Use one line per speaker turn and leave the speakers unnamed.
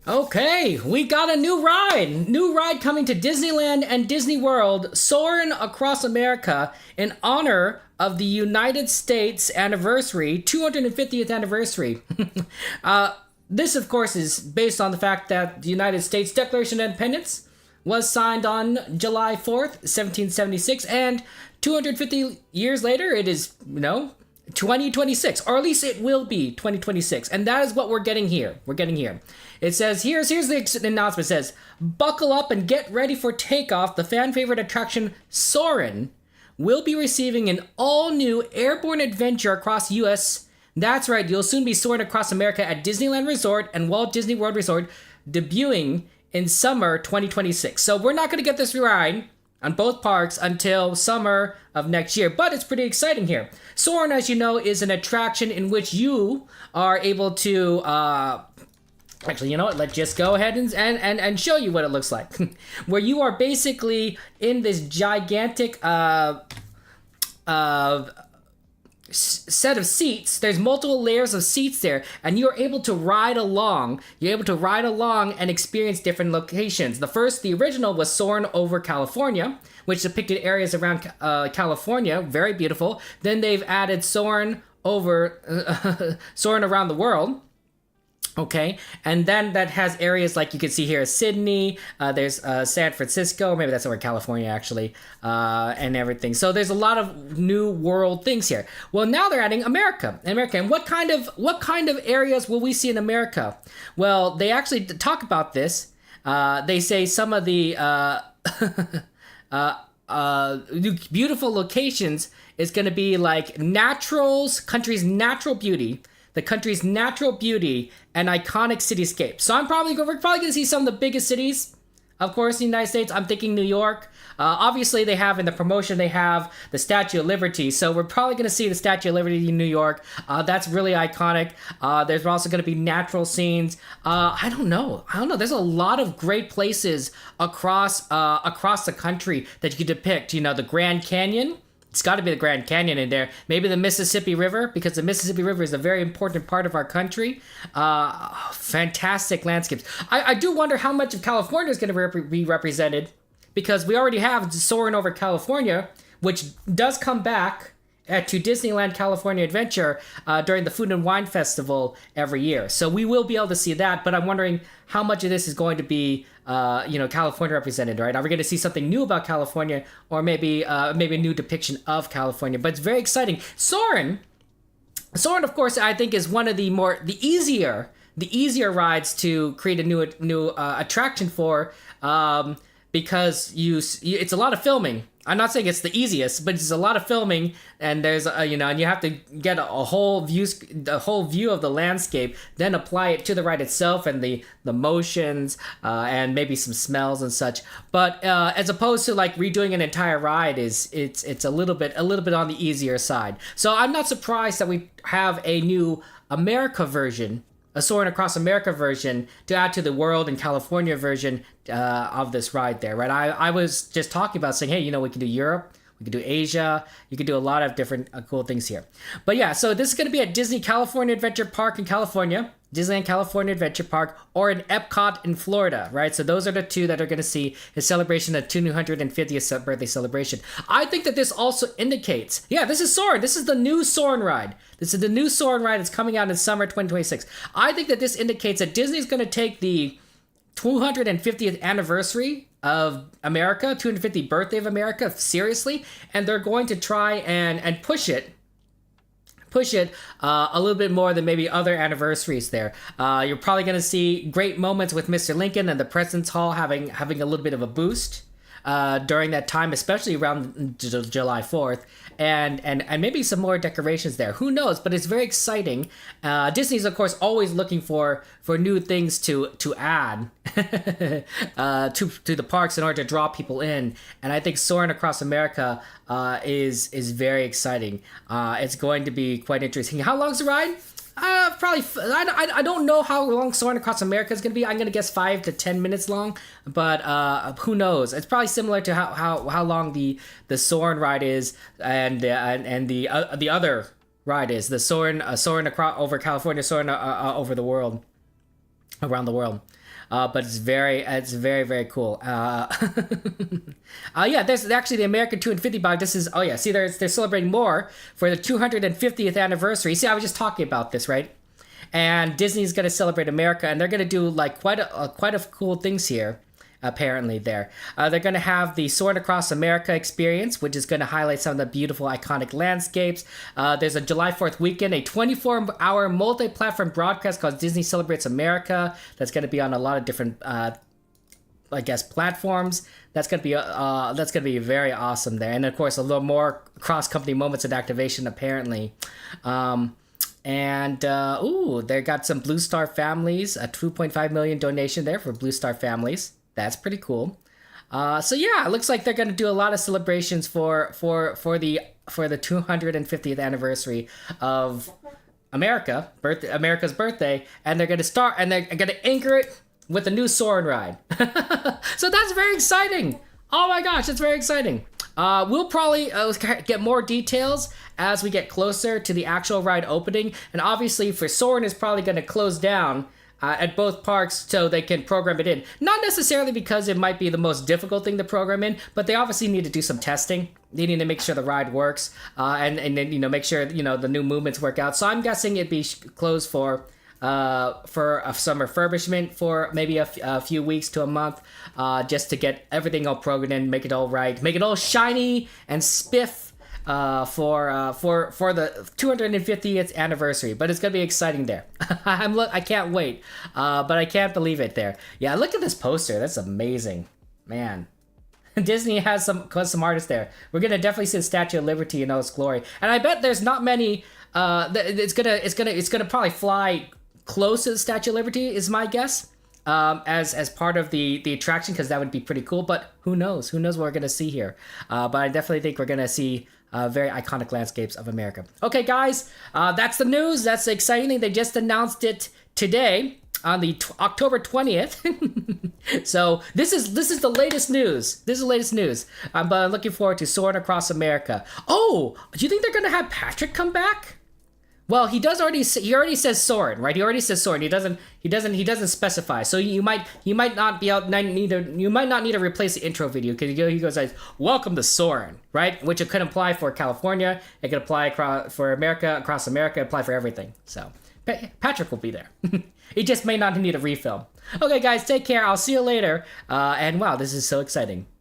Okay, we got a new ride. New ride coming to Disneyland and Disney World, Soarin' Across America, in honor of the United States anniversary, 250th anniversary. This, of course, is based on the fact that the United States Declaration of Independence was signed on July 4th, 1776, and 250 years later, it is, 2026, or at least it will be 2026, and that is what we're getting here. It says here's the announcement. It says, buckle up and get ready for takeoff. The fan favorite attraction Soarin' will be receiving an all new airborne adventure across the U.S. That's right, you'll soon be soaring across America at Disneyland Resort and Walt Disney World Resort, debuting in summer 2026. So we're not going to get this ride on both parks until summer of next year, but it's pretty exciting here. Soarin', as you know, is an attraction in which you are able to actually, you know what? Let's just go ahead and show you what it looks like. Where you are basically in this gigantic set of seats. There's multiple layers of seats there, and you're able to ride along. You're able to ride along and experience different locations. The original was Soarin' over California, which depicted areas around California, very beautiful. Then they've added Soarin' around the world. Okay, and then that has areas like you can see here, Sydney, there's San Francisco, maybe that's over California actually, and everything. So there's a lot of new world things here. Well, now they're adding America, and what kind of areas will we see in America? Well, they actually talk about this. They say some of the beautiful locations is going to be like country's natural beauty, the country's natural beauty and iconic cityscapes. So we're probably going to see some of the biggest cities, of course, in the United States. I'm thinking New York. Obviously, they have in the promotion, they have the Statue of Liberty. So we're probably going to see the Statue of Liberty in New York. That's really iconic. There's also going to be natural scenes. I don't know. There's a lot of great places across the country that you could depict. The Grand Canyon. It's got to be the Grand Canyon in there. Maybe the Mississippi River, because the Mississippi River is a very important part of our country. Fantastic landscapes. I do wonder how much of California is going to be represented, because we already have Soarin' over California, which does come back to Disneyland California Adventure during the Food and Wine Festival every year. So we will be able to see that, but I'm wondering how much of this is going to be California represented, right? Are we going to see something new about California, or maybe a new depiction of California? But it's very exciting. Soarin', of course, I think is one of the easier rides to create a new attraction for, because it's a lot of filming. I'm not saying it's the easiest, but it's a lot of filming, and there's and you have to get a whole view of the landscape, then apply it to the ride itself and the motions, and maybe some smells and such. But as opposed to like redoing an entire ride, it's a little bit on the easier side. So I'm not surprised that we have a new America version, a Soarin' Across America version, to add to the World and California version of this ride there, right? I was just talking about saying, hey, we can do Europe, we can do Asia, you can do a lot of different cool things here. But yeah, so this is going to be at Disney California Adventure Park in California, Disneyland California Adventure Park, or in Epcot in Florida, right? So those are the two that are going to see his celebration of 250th birthday celebration. I think that this also indicates, this is Soarin'. This is the new Soarin' ride. This is the new Soarin' ride that's coming out in summer 2026. I think that this indicates that Disney's going to take the 250th anniversary of America, 250th birthday of America, seriously, and they're going to try and push it a little bit more than maybe other anniversaries there. You're probably going to see great moments with Mr. Lincoln and the President's Hall having a little bit of a boost during that time, especially around July 4th, and maybe some more decorations there. Who knows? But it's very exciting. Disney's, of course, always looking for new things to add to the parks in order to draw people in. And I think Soarin' Across America is very exciting. It's going to be quite interesting. How long's the ride? Probably. I don't know how long Soarin' Across America is going to be. I'm going to guess 5 to 10 minutes long, but who knows? It's probably similar to how long the Soarin' ride is, and the other ride is the Soarin' across over California, Soarin' over the world. around the world. But it's very, very cool. Yeah, there's actually the American 250 bug. This is, oh yeah, see, they're celebrating more for the 250th anniversary. See, I was just talking about this, right? And Disney's going to celebrate America, and they're going to do like quite a cool things here. Apparently, they're going to have the Soarin Across America experience, which is going to highlight some of the beautiful, iconic landscapes. There's a July 4th weekend, a 24-hour multi-platform broadcast called Disney Celebrates America. That's going to be on a lot of different, I guess, platforms. That's going to be very awesome there. And of course, a little more cross-company moments and activation. Apparently. They got some Blue Star families, a 2.5 million donation there for Blue Star families. That's pretty cool. So yeah, it looks like they're going to do a lot of celebrations for the 250th anniversary of America's birthday, and they're going to anchor it with a new Soarin' ride. So that's very exciting. Oh my gosh, it's very exciting. We'll probably get more details as we get closer to the actual ride opening, and obviously for Soarin' is probably going to close down at both parks so they can program it in. Not necessarily because it might be the most difficult thing to program in, but they obviously need to do some testing. They need to make sure the ride works, and then make sure the new movements work out. So I'm guessing it'd be closed for some refurbishment for maybe a few weeks to a month, just to get everything all programmed in, make it all right, make it all shiny and spiff. For the 250th anniversary, but it's gonna be exciting there. I can't wait, but I can't believe it there. Yeah, look at this poster. That's amazing, man. Disney has some artists there. We're gonna definitely see the Statue of Liberty in all its glory, and I bet there's not many. It's gonna probably fly close to the Statue of Liberty, is my guess. As part of the attraction, because that would be pretty cool. But who knows? Who knows what we're gonna see here? But I definitely think we're gonna see very iconic landscapes of America. Okay, guys, that's the news. That's the exciting thing. They just announced it today on the October 20th. So this is the latest news. This is the latest news. But I'm looking forward to Soarin' Across America. Oh, do you think they're gonna have Patrick come back? Well, he already says Soarin', right? He already says Soarin'. He doesn't specify. So you might not need to replace the intro video, because he goes like, "Welcome to Soarin'," right? Which it could apply for California. It could apply for America, across America, apply for everything. So Patrick will be there. He just may not need a refilm. Okay, guys, take care. I'll see you later. And wow, this is so exciting.